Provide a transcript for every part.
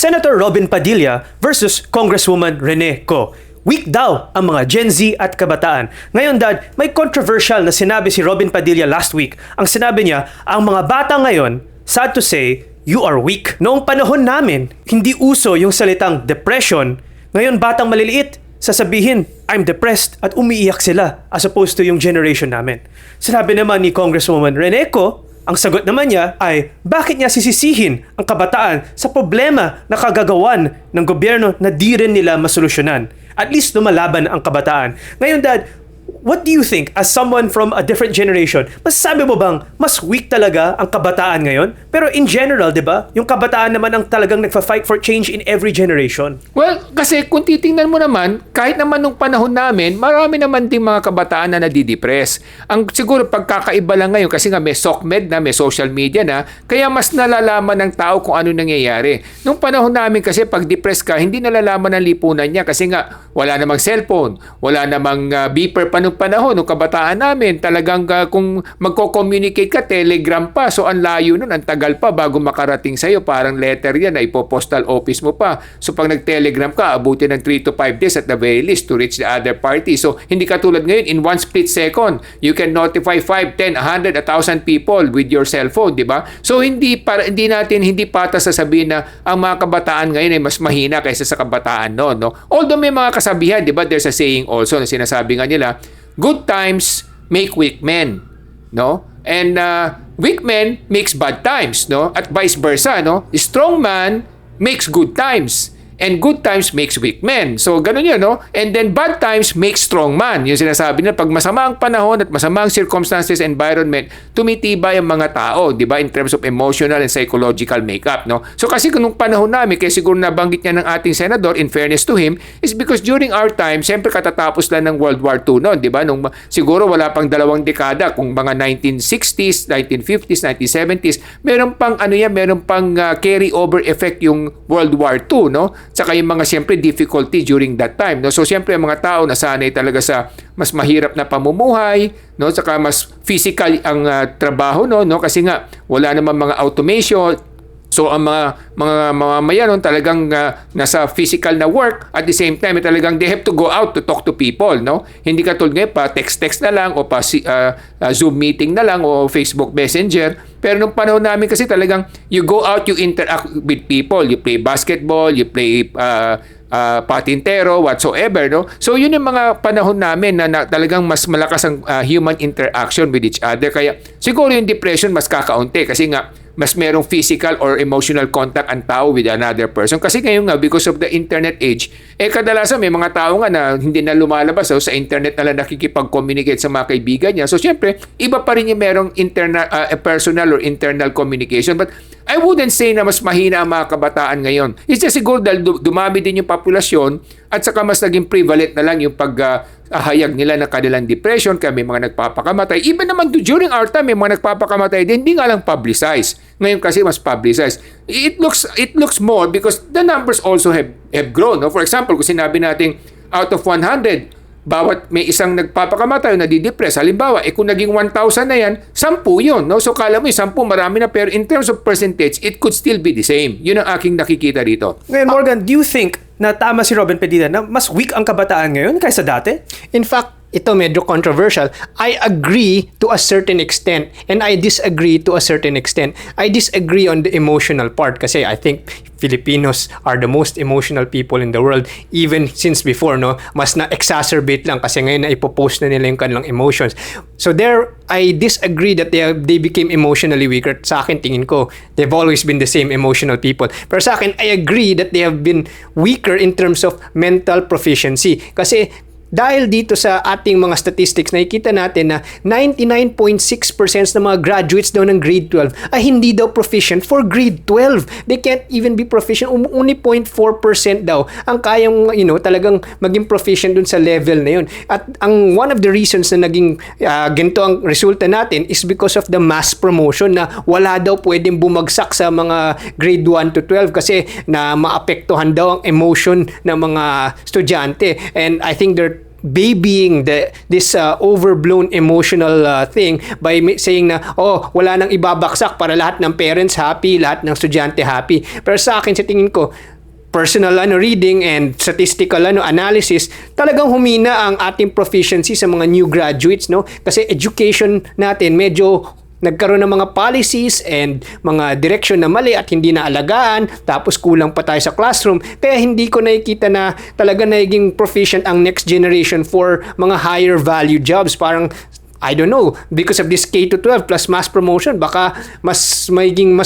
Senator Robin Padilla versus Congresswoman Rene Co. Weak daw ang mga Gen Z at kabataan. Ngayon dad, may controversial na sinabi si Robin Padilla last week. Ang sinabi niya, ang mga bata ngayon, sad to say, you are weak. Noong panahon namin, hindi uso yung salitang depression. Ngayon batang maliliit, sasabihin, I'm depressed at umiiyak sila as opposed to yung generation namin. Sinabi naman ni Congresswoman Rene Co, ang sagot naman niya ay bakit niya sisisihin ang kabataan sa problema na kagagawan ng gobyerno na di rin nila masolusyonan. At least lumalaban ang kabataan. Ngayon dad, what do you think as someone from a different generation? Masasabi mo bang mas weak talaga ang kabataan ngayon? Pero in general, di ba? Yung kabataan naman ang talagang nagfa-fight for change in every generation. Well, kasi kung titingnan mo naman, kahit naman nung panahon namin, marami naman din mga kabataan na nadidepress. Ang siguro pagkakaiba lang ngayon kasi nga may SOCMED na, may social media na, kaya mas nalalaman ng tao kung ano nangyayari. Nung panahon namin kasi pag depressed ka, hindi nalalaman ng lipunan niya kasi nga wala namang cellphone, wala namang beeper pa nung panahon, nung kabataan namin, talagang kung magko-communicate ka, telegram pa. So, ang layo nun, ang tagal pa bago makarating sa'yo. Parang letter yan na ipo-postal office mo pa. So, pag nag-telegram ka, abutin ng 3 to 5 days at the very least to reach the other party. So, hindi katulad ngayon, in one split second, you can notify 5, 10, 100, 1,000 people with your cellphone, di ba? So, hindi patas sasabihin na ang mga kabataan ngayon ay mas mahina kaysa sa kabataan noon, no? Although may mga kasabihan, di ba? There's a saying also na sinasabi nga nila, good times make weak men, no? And weak men makes bad times, no? At vice versa, no? Strong man makes good times. And good times makes weak men. So, ganun yun, no? And then, bad times makes strong man. Yung sinasabi na pag masama ang panahon at masama ang circumstances, environment, tumitibay ang mga tao, di ba? In terms of emotional and psychological makeup, no? So, kasi nung panahon namin, kaya siguro nabanggit niya ng ating senador, in fairness to him, is because during our time, siyempre katatapos lang ng World War II noon, di ba? Nung siguro wala pang 2 dekada, kung mga 1960s, 1950s, 1970s, meron pang carry over effect yung World War II, no? Tsaka yung mga siyempre difficulty during that time, no? So siyempre ang mga tao nasanay talaga sa mas mahirap na pamumuhay, no? Tsaka mas physical ang trabaho, no? Kasi nga wala namang mga automation. So ang mga mamamayan talagang nasa physical na work at the same time talagang they have to go out to talk to people, no? Hindi katulad ngayon pa text na lang o pa Zoom meeting na lang o Facebook Messenger. Pero nung panahon namin kasi talagang you go out, you interact with people, you play basketball, you play patintero, whatsoever, no? So yun yung mga panahon namin na talagang mas malakas ang human interaction with each other. Kaya siguro yung depression mas kakaunti kasi nga mas merong physical or emotional contact ang tao with another person. Kasi ngayon nga, because of the internet age, kadalasan may mga tao nga na hindi na lumalabas sa internet na lang nakikipag-communicate sa mga kaibigan niya. So, siyempre, iba pa rin yung merong personal or internal communication. But I wouldn't say na mas mahina ang mga kabataan ngayon. It's just siguro dahil dumami din yung populasyon at saka mas naging prevalent na lang yung paghahayag nila ng kanilang depression, kaya may mga nagpapakamatay. Even naman during our time, may mga nagpapakamatay din, hindi nga lang publicized. Ngayon kasi mas publicized. It looks more because the numbers also have grown. No? For example, kung sinabi natin out of 100, bawat may isang nagpapakamatay o nadidepress. Halimbawa, kung naging 1,000 na yan, 10 yun. No? So, kala mo yung 10 marami na, pero in terms of percentage, it could still be the same. Yun ang aking nakikita dito. Ngayon Morgan, do you think na tama si Robin Padilla na mas weak ang kabataan ngayon kaysa dati? In fact, ito medyo controversial. I agree to a certain extent and I disagree to a certain extent. I disagree on the emotional part kasi I think Filipinos are the most emotional people in the world even since before, no? Mas na-exacerbate lang kasi ngayon na ipopost na nila yung kanilang emotions. So there, I disagree that they became emotionally weaker. Sa akin, tingin ko, they've always been the same emotional people. Pero sa akin, I agree that they have been weaker in terms of mental proficiency. Kasi dahil dito sa ating mga statistics, nakikita natin na 99.6% ng mga graduates daw ng grade 12 ay hindi daw proficient for grade 12. They can't even be proficient. Only 0.4% daw ang kayang, talagang maging proficient dun sa level na yun. At one of the reasons na naging ganito ang resulta natin is because of the mass promotion na wala daw pwedeng bumagsak sa mga grade 1 to 12 kasi na maapektuhan daw ang emotion ng mga estudyante. And I think they're babying this overblown emotional thing by saying na wala nang ibabaksak para lahat ng parents happy, lahat ng estudyante happy. Pero sa akin, sa tingin ko, personal reading and statistical analysis, talagang humina ang ating proficiency sa mga new graduates, no? Kasi education natin medyo nagkaroon ng mga policies and mga direction na mali at hindi naalagaan, tapos kulang pa tayo sa classroom. Kaya hindi ko nakikita na talaga naging proficient ang next generation for mga higher value jobs. Parang I don't know, because of this K-12 plus mass promotion, baka mas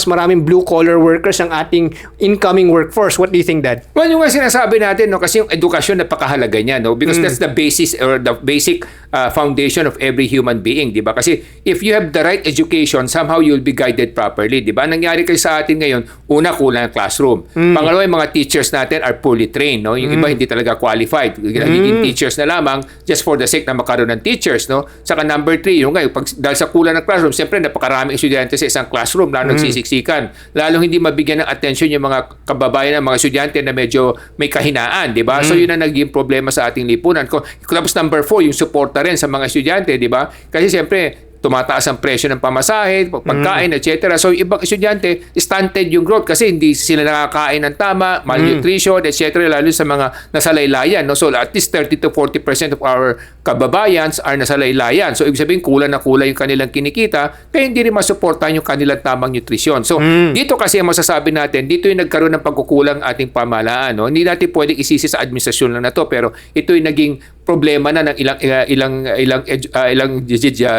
maraming blue-collar workers ang ating incoming workforce. What do you think, Dad? Well, yung nga sinasabi natin, no, kasi yung edukasyon napakahalaga niya, no? Because that's the basis or the basic foundation of every human being, di ba? Kasi if you have the right education, somehow you'll be guided properly, di ba? Nangyari kasi sa atin ngayon, una, kulang ang classroom. Pangalawa, yung mga teachers natin are poorly trained, no? Yung iba hindi talaga qualified. Naging teachers na lamang just for the sake na magkaroon ng teachers, no? Saka number 3, yung ngayon, dahil sa kulang ng classroom, siyempre napakaraming estudyante sa isang classroom, lalo nagsisiksikan. Lalong hindi mabigyan ng attention yung mga kababayan ng mga estudyante na medyo may kahinaan, di ba? So yun ang naging problema sa ating lipunan. Tapos number 4, yung suporta rin sa mga estudyante, di ba? Kasi siyempre, tumataas ang presyo ng pamasahe, pagkain, etc. So, ibang estudyante, stunted yung growth kasi hindi sila nakakain ng tama, malnutrition, etc. Lalo sa mga nasalaylayan. No? So, at least 30 to 40% of our kababayans are nasalaylayan. So, ibig sabihin, kulang na kulang yung kanilang kinikita, kaya hindi rin masuportahan yung kanilang tamang nutrisyon. So, dito kasi ang masasabi natin, dito yung nagkaroon ng pagkukulang ating pamahalaan. No? Hindi natin pwedeng isisi sa administrasyon lang na to, pero ito yung naging problema na ng ilang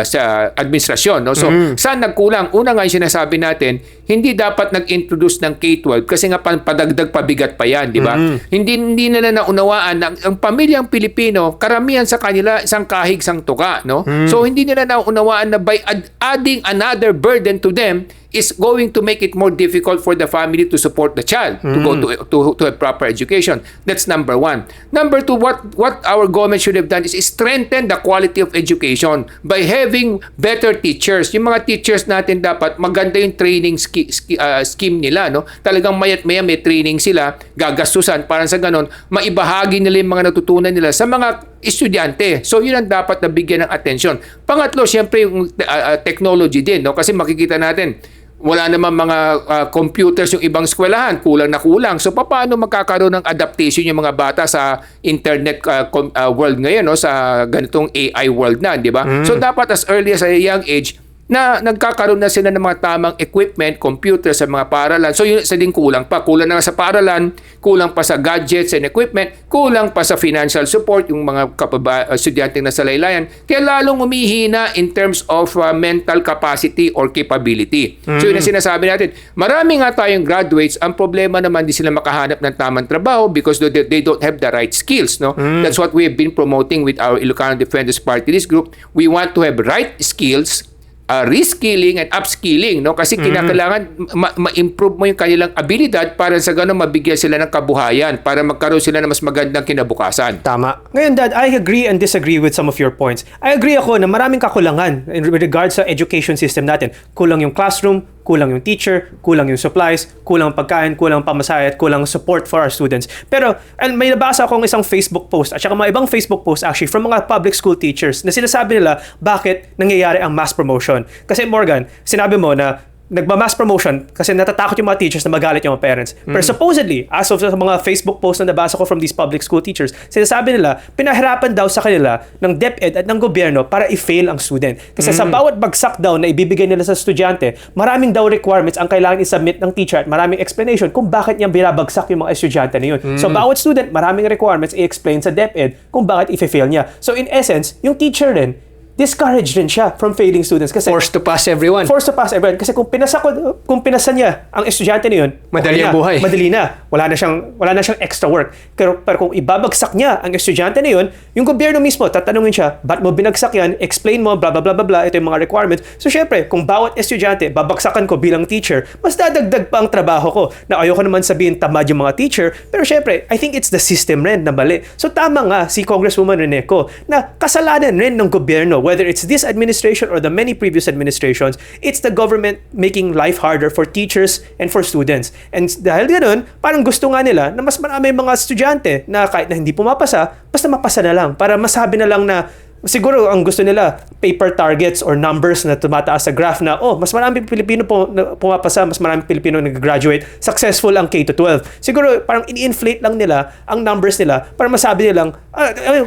sa administrasyon, no? So, saan nagkulang? Una nga yung sinasabi natin, hindi dapat nag-introduce ng K-12 kasi nga padagdag pabigat pa yan, di ba? Hindi nila naunawaan na ang pamilyang Pilipino, karamihan sa kanila isang kahig, isang tuka, no? So, hindi nila naunawaan na by adding another burden to them is going to make it more difficult for the family to support the child to go to a proper education. That's number 1. Number 2, what our government should have done is strengthen the quality of education by having better teachers. Yung mga teachers natin dapat maganda yung training scheme nila, no? Talagang mayat maya may training sila, gagastusan para sa ganon maibahagi nila yung mga natutunan nila sa mga estudyante. So, yun ang dapat na bigyan ng atensyon. Pangatlo, syempre yung technology din, no? Kasi makikita natin wala naman mga computers yung ibang eskwelahan, kulang na kulang. So paano magkakaroon ng adaptation yung mga bata sa internet world ngayon, no, sa ganitong AI world na, di ba? So dapat as early as a young age na nagkakaroon na sila ng mga tamang equipment, computer sa mga paaralan. So yun isa din kulang pa. Kulang na sa paaralan, kulang pa sa gadgets and equipment, kulang pa sa financial support yung mga estudyanteng nasa laylayan. Kaya lalong umihina in terms of mental capacity or capability. So yun ang sinasabi natin. Marami nga tayong graduates, ang problema naman di sila makahanap ng tamang trabaho because they don't have the right skills. No? That's what we have been promoting with our Ilocano Defenders Party List group. We want to have right skills, reskilling and upskilling, no? Kasi kinakailangan ma-improve mo yung kanilang abilidad para sa ganun mabigyan sila ng kabuhayan, para magkaroon sila ng mas magandang kinabukasan. Tama. Ngayon, Dad, I agree and disagree with some of your points. I agree ako na maraming kakulangan in regards sa education system natin. Kulang yung classroom, kulang yung teacher, kulang yung supplies, kulang ang pagkain, kulang ang pamasahe, at kulang support for our students. Pero may nabasa akong isang Facebook post at saka mga ibang Facebook post actually from mga public school teachers na sinasabi nila bakit nangyayari ang mass promotion. Kasi Morgan, sinabi mo na nagma-mass promotion kasi natatakot yung mga teachers na magalit yung mga parents. Pero supposedly, as of sa mga Facebook posts na nabasa ko from these public school teachers, sinasabi nila, pinahirapan daw sa kanila ng DepEd at ng gobyerno para i-fail ang student. Kasi sa bawat bagsak daw na ibibigay nila sa estudyante, maraming daw requirements ang kailangan i-submit ng teacher at maraming explanation kung bakit niya binabagsak yung mga estudyante na yun. So bawat student, maraming requirements i-explain sa DepEd kung bakit i-fail niya. So in essence, yung teacher rin, discouraged rin siya from failing students kasi Forced to pass everyone. Kasi kung pinasa niya ang estudyante na yun, madali ang buhay. Madali na. Wala na siyang extra work. Pero kung ibabagsak niya ang estudyante na yun, yung gobyerno mismo tatanungin siya, ba't mo binagsak yan? Explain mo, blah blah blah blah blah, ito yung mga requirements. So syempre, kung bawat estudyante babagsakan ko bilang teacher, mas dadagdag pa ang trabaho ko. Na ayoko naman sabihin tamad yung mga teacher, pero syempre, I think it's the system rin na mali. So tama nga si Congresswoman Rene Co na kasalanan rin ng gobyerno, whether it's this administration or the many previous administrations, it's the government making life harder for teachers and for students. And dahil ganoon, parang gusto nga nila na mas marami mga estudyante na kahit na hindi pumapasa, basta mapasa na lang para masabi na lang na siguro ang gusto nila, paper targets or numbers na tumataas sa graph na, mas maraming Pilipino na pumapasa, mas maraming Pilipino nag-graduate, successful ang K-12. Siguro parang in-inflate lang nila ang numbers nila para masabi nilang,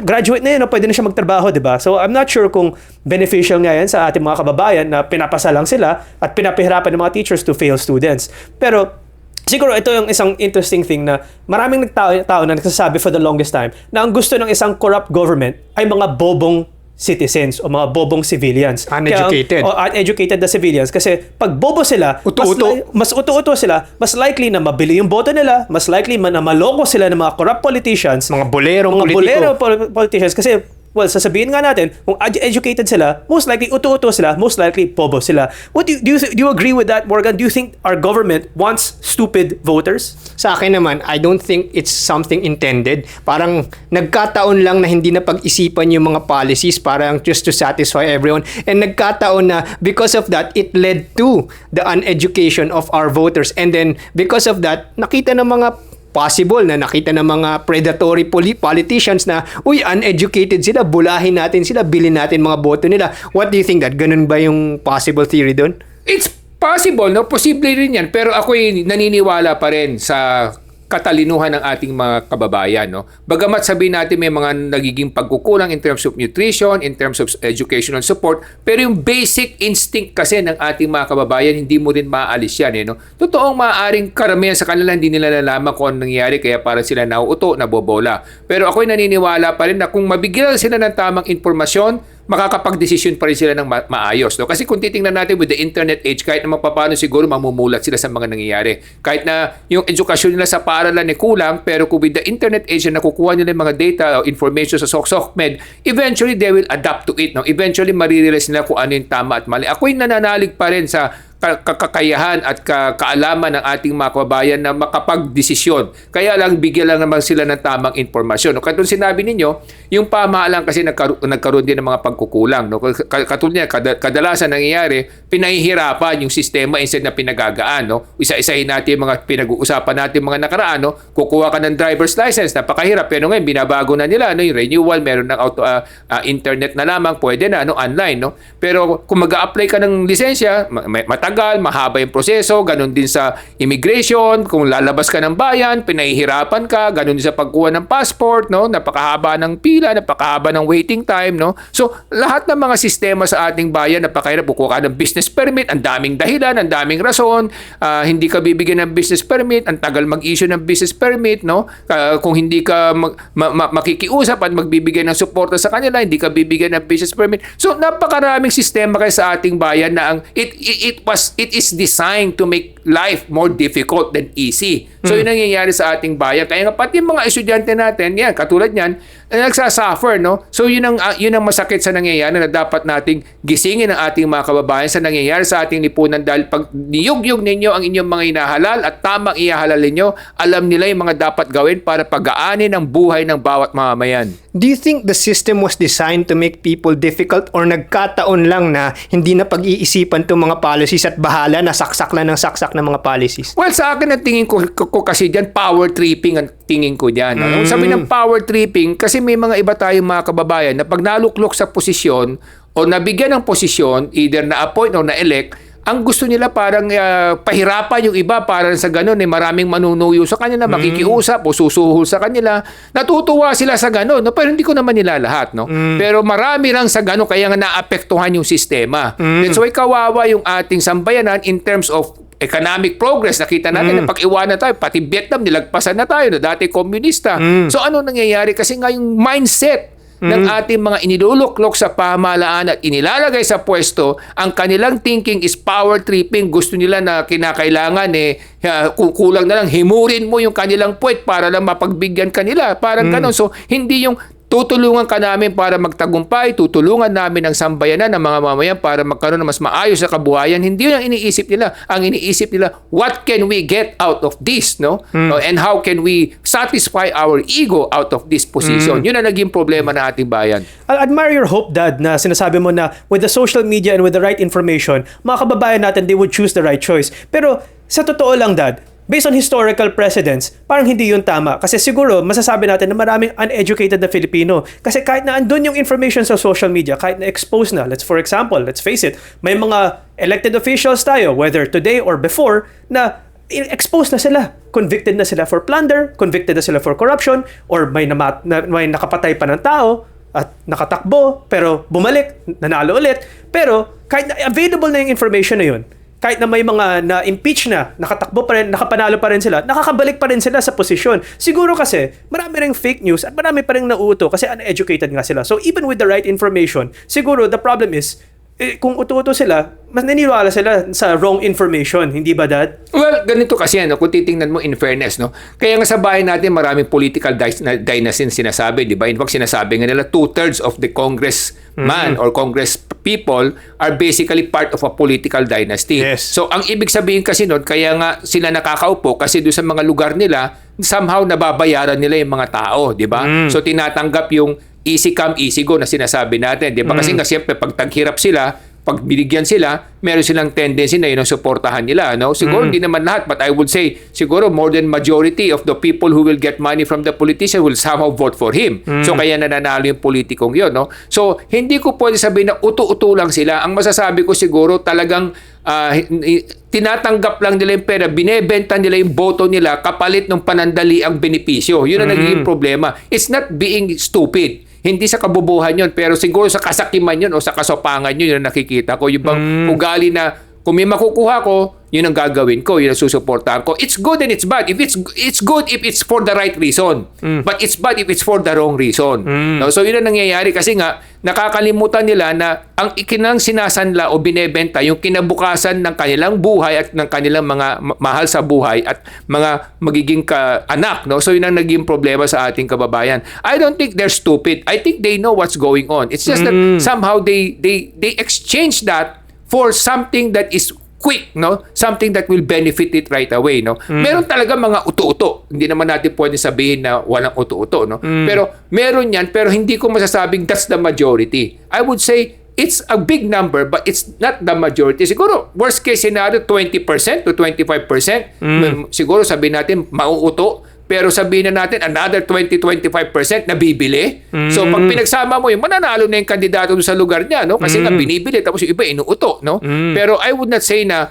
graduate na yun, pwede na siya magtrabaho, di ba? So I'm not sure kung beneficial nga yan sa ating mga kababayan na pinapasa lang sila at pinapahirapan ng mga teachers to fail students. Pero siguro ito yung isang interesting thing na maraming tao na nagsasabi for the longest time na ang gusto ng isang corrupt government ay mga bobong citizens o mga bobong civilians. Uneducated. Uneducated na civilians. Kasi pag bobo sila, Uto-uto. mas uto-uto sila, mas likely na mabili yung boto nila, mas likely na maloko sila ng mga corrupt politicians, Mga bolerong mga politiko. politicians. Kasi, sasabihin nga natin, kung educated sila, most likely uto-uto sila, most likely bobo sila. What do you agree with that, Morgan? Do you think our government wants stupid voters? Sa akin naman, I don't think it's something intended. Parang nagkataon lang na hindi na pag-isipan yung mga policies parang just to satisfy everyone. And nagkataon na because of that, it led to the uneducation of our voters. And then because of that, nakita ng mga possible na nakita ng mga predatory politicians na, uneducated sila, bulahin natin sila, bilhin natin mga boto nila. What do you think that? Ganun ba yung possible theory doon? It's possible, no? Posible rin yan. Pero ako'y naniniwala pa rin sa katalinuhan ng ating mga kababayan, no? Bagamat sabihin natin may mga nagiging pagkukulang in terms of nutrition, in terms of educational support, pero yung basic instinct kasi ng ating mga kababayan, hindi mo rin maaalis yan, no? Totoong maaaring karamihan sa kanila hindi nila nalaman kung ano nangyayari kaya parang sila nauuto, nabobola. Pero ako'y naniniwala pa rin na kung mabigyan sila ng tamang impormasyon, makakapag-desisyon pa rin sila ng maayos. No? Kasi kung titingnan natin with the internet age, kahit na paano siguro mamumulat sila sa mga nangyayari. Kahit na yung edukasyon nila sa paaralan ay kulang, pero kung with the internet age na nakukuha nila yung mga data o information sa SOCMED, eventually they will adapt to it. No? Eventually marirealize nila kung ano yung tama at mali. Ako'y nananalig pa rin sa kakayahan at kaalaman ng ating mga kababayan na makapag-desisyon. Kaya lang, bigyan lang naman sila ng tamang informasyon. No? Katulad sinabi ninyo, yung pamahalaan kasi nagkaroon din ng mga pagkukulang. No? Katulad niya, kadalasan nangyayari, pinahihirapan yung sistema instead na pinagagaan. No? Isa-isahin natin yung mga pinag-uusapan natin mga nakaraan. No? Kukuha ka ng driver's license, napakahirap. Pero ngayon, binabago na nila. No? Yung renewal, meron ng internet na lamang, pwede na, no? Online. No? Pero kung mag-a-apply ka ng lisensya, matagal, mahaba yung proseso, ganun din sa immigration, kung lalabas ka ng bayan, pinahihirapan ka, ganun din sa pagkuha ng passport, no? Napakahaba ng pila, napakahaba ng waiting time, no? So, lahat ng mga sistema sa ating bayan, napakahirap, kukuha ka ng business permit, ang daming dahilan, ang daming rason, hindi ka bibigyan ng business permit, ang tagal mag-issue ng business permit, no? Kung hindi ka makikiusap at magbibigay ng suporta sa kanila, hindi ka bibigyan ng business permit. So, napakaraming sistema kaya sa ating bayan na it is designed to make life more difficult than easy. So, yun ang nangyayari sa ating bayan. Kaya nga, pati yung mga estudyante natin, yan, katulad yan, nagsasuffer, no? So, yun ang masakit sa nangyayari na dapat nating gisingin ang ating mga kababayan sa nangyayari sa ating lipunan dahil pag niyog-yog ninyo ang inyong mga inahalal at tamang ihahalal ninyo, alam nila yung mga dapat gawin para pagaanin ang buhay ng bawat mamamayan. Do you think the system was designed to make people difficult or nagkataon lang na hindi na pag-iisipan itong mga policies at bahala na saksak lang ng saksak ng mga policies? Well, sa akin ang tingin ko kasi dyan, power tripping ang tingin ko dyan. Ano? Sabi ng power tripping, kasi may mga iba tayong mga kababayan na pag naluklok sa posisyon o nabigyan ng posisyon, either na-appoint o na-elect, ang gusto nila parang pahirapan yung iba para sa ganun maraming manunuyo sa kanila, makikiusap o susuhol sa kanila. Natutuwa sila sa ganun, no? Pero hindi ko naman nila lahat, no? Pero marami lang sa ganun kaya nga naapektuhan yung sistema. That's why kawawa yung ating sambayanan in terms of economic progress. Nakita natin na pag-iwanan tayo, pati Vietnam nilagpasan na tayo na dati komunista. So ano nangyayari? Kasi nga yung mindset ng ating mga iniluluklok sa pamahalaan at inilalagay sa pwesto, ang kanilang thinking is power tripping. Gusto nila na kinakailangan kulang na lang himurin mo yung kanilang puwet para lang mapagbigyan kanila. Parang ganun. So hindi yung tutulungan ka namin para magtagumpay, tutulungan namin ang sambayanan ng mga mamayan para magkaroon ng mas maayos na kabuhayan. Hindi yun ang iniisip nila. Ang iniisip nila, what can we get out of this, no? And how can we satisfy our ego out of this position? Yun ang naging problema ng ating bayan. I admire your hope, Dad, na sinasabi mo na with the social media and with the right information, mga kababayan natin, they would choose the right choice. Pero sa totoo lang, Dad, based on historical precedents, parang hindi yun tama. Kasi siguro, masasabi natin na maraming uneducated na Filipino. Kasi kahit na andun yung information sa social media, kahit na expose na, for example, let's face it, may mga elected officials tayo, whether today or before, na exposed na sila. Convicted na sila for plunder, convicted na sila for corruption, or may nakapatay pa ng tao, at nakatakbo, pero bumalik, nanalo ulit. Pero kahit na available na yung information na yun, kahit na may mga na-impeach na, nakatakbo pa rin, nakapanalo pa rin sila, nakakabalik pa rin sila sa posisyon. Siguro kasi, marami ring fake news at marami pa rin nauuto kasi uneducated nga sila. So even with the right information, siguro the problem is, kung uto-uto sila, mas naniniwala sila sa wrong information. Hindi ba, Dad? Well, ganito kasi kung titingnan mo in fairness, no? Kaya nga sa bayan natin, maraming political dynasty sinasabi, di ba? In fact, sinasabi nga nila, 2/3 of the congressman or congress people are basically part of a political dynasty. Yes. So, ang ibig sabihin kasi nun, kaya nga sila nakakaupo kasi doon sa mga lugar nila, somehow nababayaran nila yung mga tao, di ba? So, tinatanggap yung easy come, easy go na sinasabi natin. Di ba? Kasi nga siyempre, pag taghirap sila, pag binigyan sila, meron silang tendency na yun ang suportahan nila. No? Siguro hindi naman lahat, but I would say, siguro more than majority of the people who will get money from the politician will somehow vote for him. So kaya nananalo yung politikong yun. No? So hindi ko pwede sabihin na uto-uto lang sila. Ang masasabi ko siguro talagang tinatanggap lang nila yung pera, binebenta nila yung boto nila kapalit ng panandali ang benepisyo. Yun ang nagiging problema. It's not being stupid. Hindi sa kabubuhan yun, pero siguro sa kasakiman yun o sa kasopangan yun yung nakikita ko. Yung bang ugali na kung may makukuha ko, yun ang gagawin ko, yun ang susuportahan ko. It's good and it's bad. If it's good if it's for the right reason. But it's bad if it's for the wrong reason. No? So yun ang nangyayari kasi nga nakakalimutan nila na ang ikinang sinasanla o binebenta yung kinabukasan ng kanilang buhay at ng kanilang mga mahal sa buhay at mga magiging anak. No? So yun ang naging problema sa ating kababayan. I don't think they're stupid. I think they know what's going on. It's just that somehow they exchange that for something that is quick, no? Something that will benefit it right away, no? Meron talaga mga uto-uto. Hindi naman natin pwede sabihin na walang uto-uto, no? Pero meron yan, pero hindi ko masasabing that's the majority. I would say it's a big number, but it's not the majority. Siguro, worst case scenario, 20% to 25%. Siguro sabihin natin, mauuto. Pero sabihin na natin, another 20-25% na bibili. So, pag pinagsama mo yung mananalo na yung kandidato sa lugar niya, no? Kasi nga binibili, tapos yung iba inuuto, no? Pero I would not say na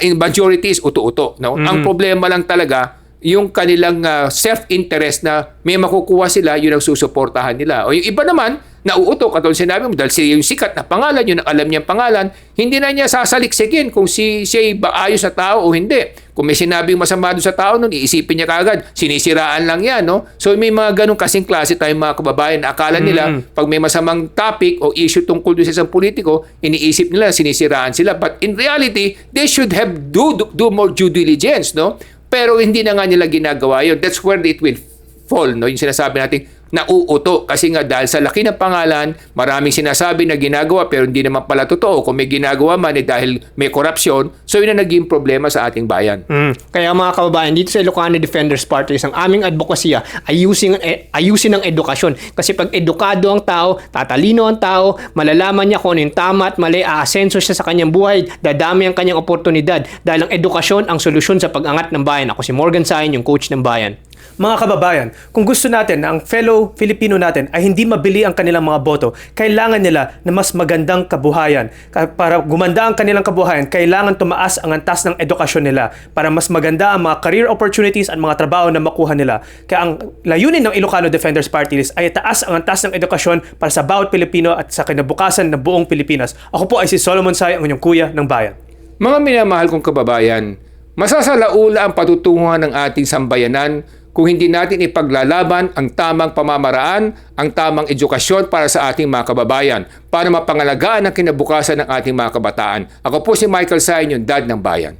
in majority is uto-uto, no? Ang problema lang talaga, yung kanilang self-interest na may makukuha sila, yun ang susuportahan nila. O yung iba naman, nauuto, katulad sinabi mo, dahil siya yung sikat na pangalan, yun ang alam niyang pangalan, hindi na niya sasaliksikin kung siya ba ayos sa tao o hindi. Kung may sinabing masama doon sa tao nun, iisipin niya kagad, sinisiraan lang yan, no? So may mga ganong kasing klase tayong mga kababayan na akala nila, pag may masamang topic o issue tungkol doon sa isang politiko, iniisip nila, sinisiraan sila. But in reality, they should have do more due diligence, no? Pero hindi na nga nila ginagawa yun. That's where it will fall, no? Yung sinasabi natin, nauuto. Kasi nga dahil sa laki ng pangalan, maraming sinasabi na ginagawa pero hindi naman pala totoo. Kung may ginagawa man dahil may korupsyon, so yun ang naging problema sa ating bayan. Kaya mga kababayan, dito sa Ilocano Defenders Party, ang aming advokasya ayusin ang edukasyon. Kasi pag edukado ang tao, tatalino ang tao, malalaman niya kung ano yung tama at mali, aasenso siya sa kanyang buhay, dadami ang kanyang oportunidad. Dahil ang edukasyon ang solusyon sa pag-angat ng bayan. Ako si Morgan Sain, yung coach ng bayan. Mga kababayan, kung gusto natin na ang fellow Filipino natin ay hindi mabili ang kanilang mga boto, kailangan nila na mas magandang kabuhayan. Para gumanda ang kanilang kabuhayan, kailangan tumaas ang antas ng edukasyon nila para mas maganda ang mga career opportunities at mga trabaho na makuha nila. Kaya ang layunin ng Ilocano Defenders Party List ay taas ang antas ng edukasyon para sa bawat Pilipino at sa kinabukasan ng buong Pilipinas. Ako po ay si Solomon Sai, ang inyong kuya ng bayan. Mga minamahal kong kababayan, masasalaula ang patutunguhan ng ating sambayanan kung hindi natin ipaglalaban ang tamang pamamaraan, ang tamang edukasyon para sa ating mga kababayan para mapangalagaan ang kinabukasan ng ating mga kabataan. Ako po si Michael Sain, yung dad ng bayan.